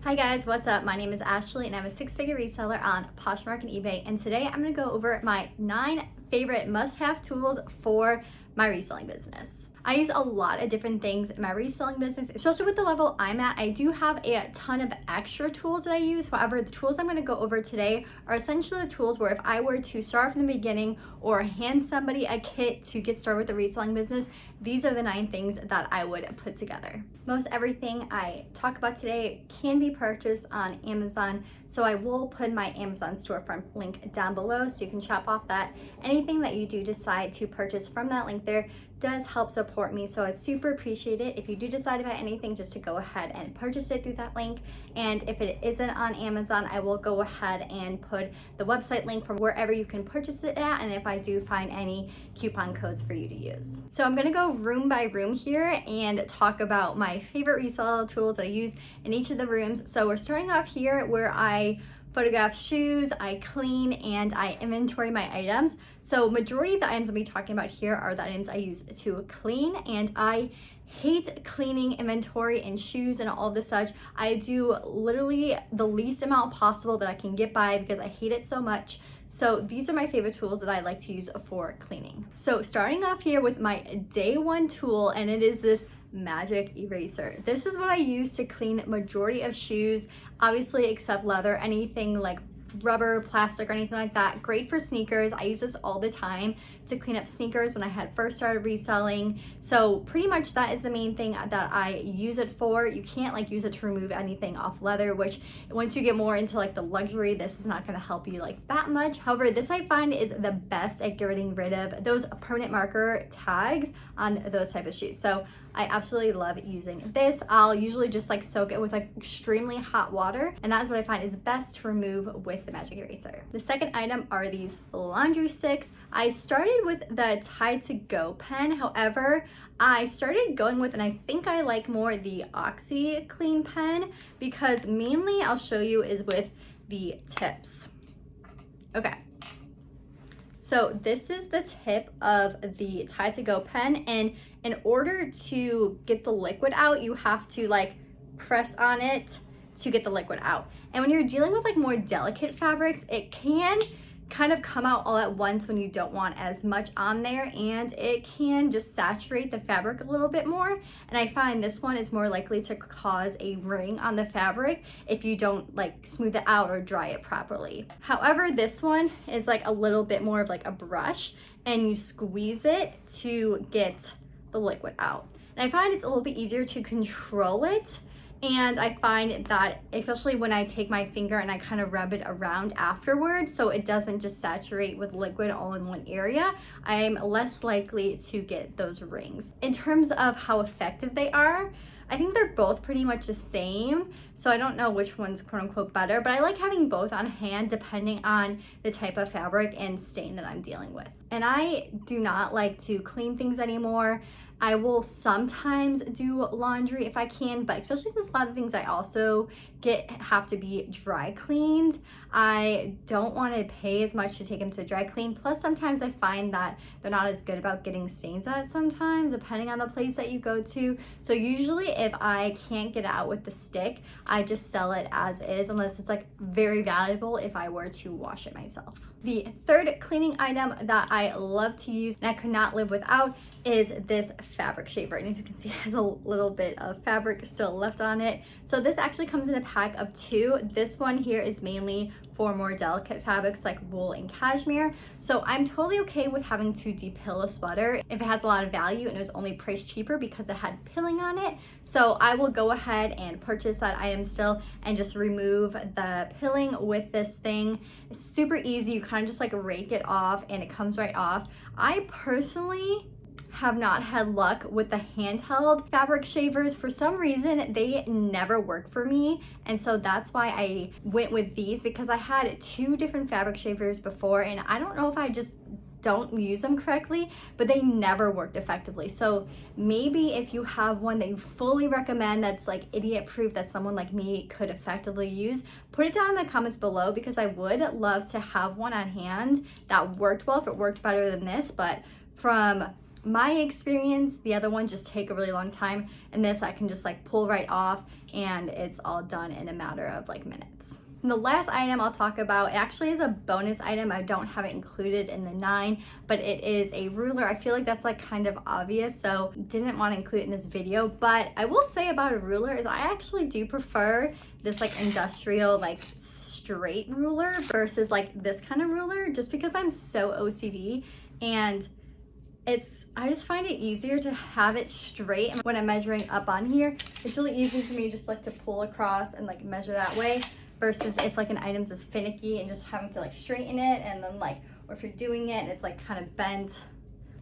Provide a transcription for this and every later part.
Hi guys, what's up? My name is Ashley and I'm a six-figure reseller on Poshmark and eBay, and today I'm going to go over my 9 favorite must-have tools for my reselling business. I use a lot of different things in my reselling business, especially with the level I'm at. I do have a ton of extra tools that I use. However, the tools I'm going to go over today are essentially the tools where if I were to start from the beginning or hand somebody a kit to get started with the reselling business, these are the 9 things that I would put together. Most everything I talk about today can be purchased on Amazon, so I will put my Amazon storefront link down below so you can shop off that. Anything that you do decide to purchase from that link there does help support me, so I'd super appreciate it if you do decide to buy anything just to go ahead and purchase it through that link. And if it isn't on Amazon, I will go ahead and put the website link from wherever you can purchase it at, and if I do find any coupon codes for you to use. So I'm gonna go room by room here and talk about my favorite reseller tools that I use in each of the rooms. So we're starting off here where I photograph shoes, I clean, and I inventory my items. So majority of the items I'll be talking about here are the items I use to clean, and I hate cleaning inventory and shoes and all this such. I do literally the least amount possible that I can get by because I hate it so much. So these are my favorite tools that I like to use for cleaning. So starting off here with my day one tool, and it is this magic eraser. This is what I use to clean majority of shoes, obviously except leather. Anything like rubber, plastic, or anything like that, great for sneakers. I use this all the time to clean up sneakers when I had first started reselling. So pretty much that is the main thing that I use it for. You can't like use it to remove anything off leather, which once you get more into like the luxury, this is not going to help you like that much. However, this I find is the best at getting rid of those permanent marker tags on those type of shoes. So I absolutely love using this. I'll usually just like soak it with like extremely hot water, and that's what I find is best to remove with the magic eraser. The second item are these laundry sticks. I started with the Tide to Go pen. However, I started going with, and I think I like more the Oxy Clean pen, because mainly I'll show you is with the tips. Okay. So this is the tip of the Tide to Go pen, and in order to get the liquid out, you have to like press on it to get the liquid out. And when you're dealing with like more delicate fabrics, it can kind of come out all at once when you don't want as much on there, and it can just saturate the fabric a little bit more. And I find this one is more likely to cause a ring on the fabric if you don't like smooth it out or dry it properly. However, this one is like a little bit more of like a brush, and you squeeze it to get the liquid out. And I find it's a little bit easier to control it. And I find that especially when I take my finger and I kind of rub it around afterwards, so it doesn't just saturate with liquid all in one area, I'm less likely to get those rings. In terms of how effective they are, I think they're both pretty much the same, so I don't know which one's quote unquote better, but I like having both on hand depending on the type of fabric and stain that I'm dealing with. And I do not like to clean things anymore. I will sometimes do laundry if I can, but especially since a lot of things I also get have to be dry cleaned, I don't want to pay as much to take them to dry clean. Plus sometimes I find that they're not as good about getting stains out sometimes depending on the place that you go to. So usually if I can't get it out with the stick, I just sell it as is, unless it's like very valuable if I were to wash it myself. The third cleaning item that I love to use and I could not live without is this fabric shaver. And as you can see, it has a little bit of fabric still left on it. So this actually comes in a pack of 2. This one here is mainly for more delicate fabrics like wool and cashmere. So I'm totally okay with having to depill a sweater if it has a lot of value and it was only priced cheaper because it had pilling on it. So I will go ahead and purchase that item still and just remove the pilling with this thing. It's super easy. You kind of just like rake it off and it comes right off. I personally have not had luck with the handheld fabric shavers. For some reason, they never work for me. And so that's why I went with these, because I had 2 different fabric shavers before, and I don't know if I just don't use them correctly, but they never worked effectively. So maybe if you have one that you fully recommend that's like idiot proof that someone like me could effectively use, put it down in the comments below, because I would love to have one on hand that worked well if it worked better than this. But from my experience, the other ones just take a really long time, and this I can just like pull right off and it's all done in a matter of like minutes. And the last item I'll talk about actually is a bonus item. I don't have it included in the 9, but it is a ruler. I feel like that's like kind of obvious, so didn't want to include it in this video. But I will say about a ruler is I actually do prefer this like industrial like straight ruler versus like this kind of ruler, just because I'm so OCD, and I just find it easier to have it straight. And when I'm measuring up on here, it's really easy for me just like to pull across and like measure that way, versus if like an item's is finicky and just having to like straighten it, and then like, or if you're doing it and it's like kind of bent,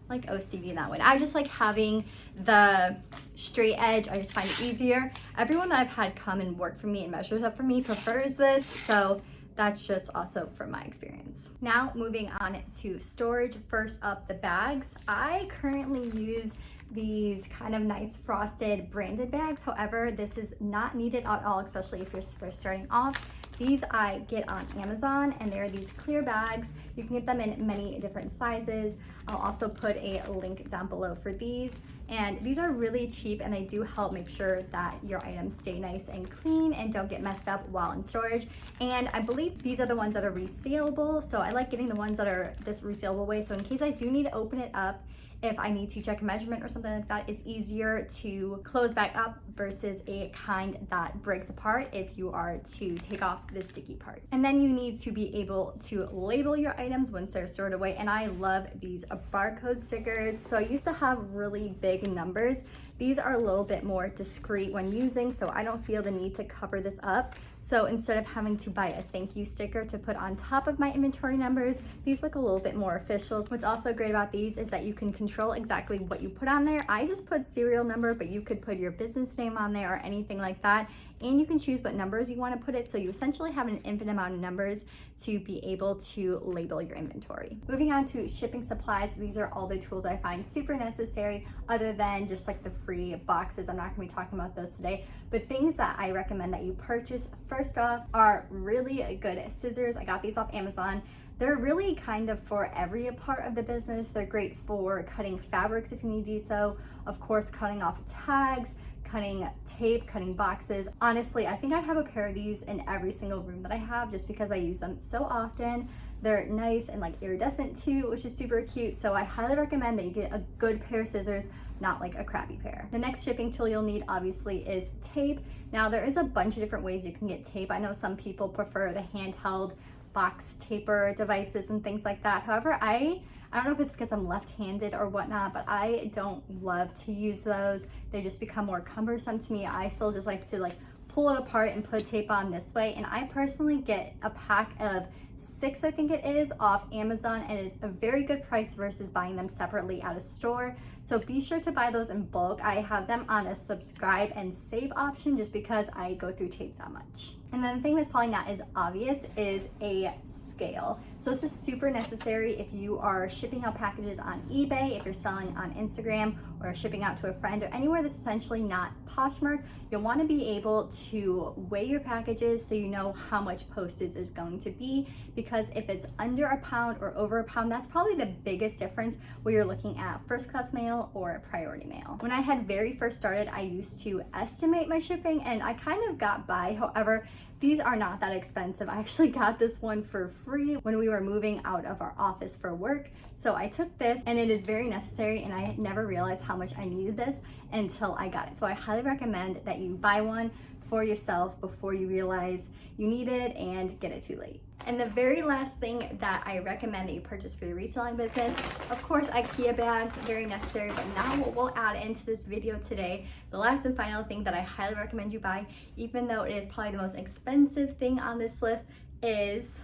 like OCD in that way. I just like having the straight edge. I just find it easier. Everyone that I've had come and work for me and measures up for me prefers this, so that's just also from my experience. Now moving on to storage. First up, the bags. I currently use these kind of nice frosted branded bags. However, this is not needed at all, especially if you're first starting off. These I get on Amazon, and they're these clear bags. You can get them in many different sizes. I'll also put a link down below for these. And these are really cheap, and they do help make sure that your items stay nice and clean and don't get messed up while in storage. And I believe these are the ones that are resealable, so I like getting the ones that are this resealable way. So in case I do need to open it up, if I need to check a measurement or something like that, it's easier to close back up versus a kind that breaks apart if you are to take off the sticky part. And then you need to be able to label your items once they're stored away. And I love these barcode stickers. So I used to have really big numbers. These are a little bit more discreet when using, so I don't feel the need to cover this up. So instead of having to buy a thank you sticker to put on top of my inventory numbers, these look a little bit more official. What's also great about these is that you can control exactly what you put on there. I just put serial number, but you could put your business name on there or anything like that. And you can choose what numbers you want to put it, so you essentially have an infinite amount of numbers to be able to label your inventory. Moving on to shipping supplies, these are all the tools I find super necessary, other than just like the free boxes. I'm not going to be talking about those today, but things that I recommend that you purchase first off are really good scissors. I got these off Amazon. They're really kind of for every part of the business. They're great for cutting fabrics if you need to do so, of course cutting off tags, cutting tape, cutting boxes. Honestly, I think I have a pair of these in every single room that I have, just because I use them so often. They're nice and like iridescent too, which is super cute. So I highly recommend that you get a good pair of scissors, not like a crappy pair. The next shipping tool you'll need obviously is tape. Now there is a bunch of different ways you can get tape. I know some people prefer the handheld box taper devices and things like that. However, I don't know if it's because I'm left-handed or whatnot, but I don't love to use those. They just become more cumbersome to me. I still just like to like pull it apart and put tape on this way. And I personally get a pack of 6, I think it is, off Amazon, and it's a very good price versus buying them separately at a store. So be sure to buy those in bulk. I have them on a subscribe and save option just because I go through tape that much. And then the thing that's probably not as obvious is a scale. So this is super necessary if you are shipping out packages on eBay, if you're selling on Instagram, or shipping out to a friend, or anywhere that's essentially not Poshmark. You'll want to be able to weigh your packages so you know how much postage is going to be, because if it's under a pound or over a pound, that's probably the biggest difference where you're looking at first class mail or priority mail. When I had very first started, I used to estimate my shipping and I kind of got by. However, these are not that expensive. I actually got this one for free when we were moving out of our office for work. So I took this, and it is very necessary, and I never realized how much I needed this until I got it. So I highly recommend that you buy one for yourself before you realize you need it and get it too late. And the very last thing that I recommend that you purchase for your reselling business, of course, IKEA bags, very necessary, but now what we'll add into this video today, the last and final thing that I highly recommend you buy, even though it is probably the most expensive thing on this list, is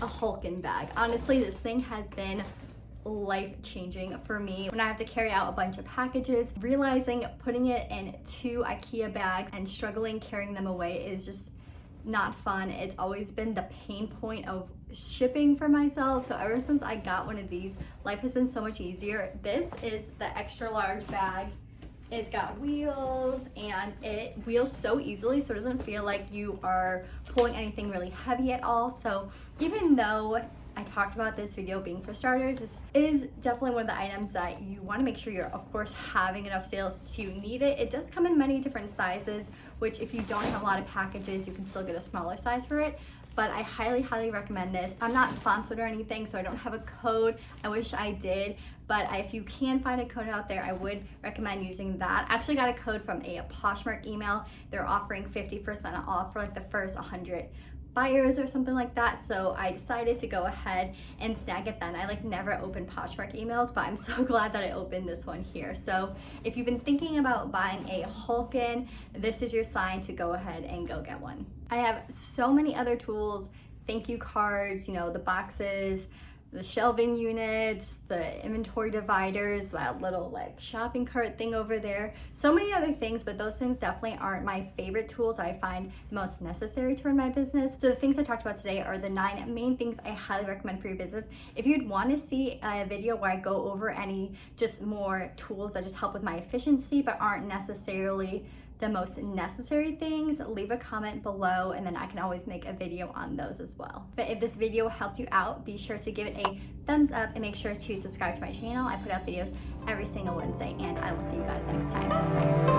a Hulkin bag. Honestly, this thing has been life-changing for me. When I have to carry out a bunch of packages, realizing putting it in 2 IKEA bags and struggling carrying them away is just not fun. It's always been the pain point of shipping for myself. So ever since I got one of these, life has been so much easier. This is the extra large bag. It's got wheels, and it wheels so easily, so it doesn't feel like you are pulling anything really heavy at all. So even though I talked about this video being for starters. This is definitely one of the items that you want to make sure you're, of course, having enough sales to need it. It does come in many different sizes, which if you don't have a lot of packages, you can still get a smaller size for it. But I highly recommend this. I'm not sponsored or anything, so I don't have a code. I wish I did, but if you can find a code out there, I would recommend using that. I actually got a code from a Poshmark email. They're offering 50% off for like the first 100 buyers or something like that, so I decided to go ahead and snag it then. I like never open Poshmark emails, but I'm so glad that I opened this one here. So if you've been thinking about buying a Hulkin, this is your sign to go ahead and go get one. I have so many other tools, thank you cards, you know, the boxes, the shelving units, the inventory dividers, that little like shopping cart thing over there. So many other things, but those things definitely aren't my favorite tools I find most necessary to run my business. So the things I talked about today are the 9 main things I highly recommend for your business. If you'd want to see a video where I go over any just more tools that just help with my efficiency but aren't necessarily the most necessary things, leave a comment below and then I can always make a video on those as well. But if this video helped you out, be sure to give it a thumbs up and make sure to subscribe to my channel. I put out videos every single Wednesday and I will see you guys next time. Bye.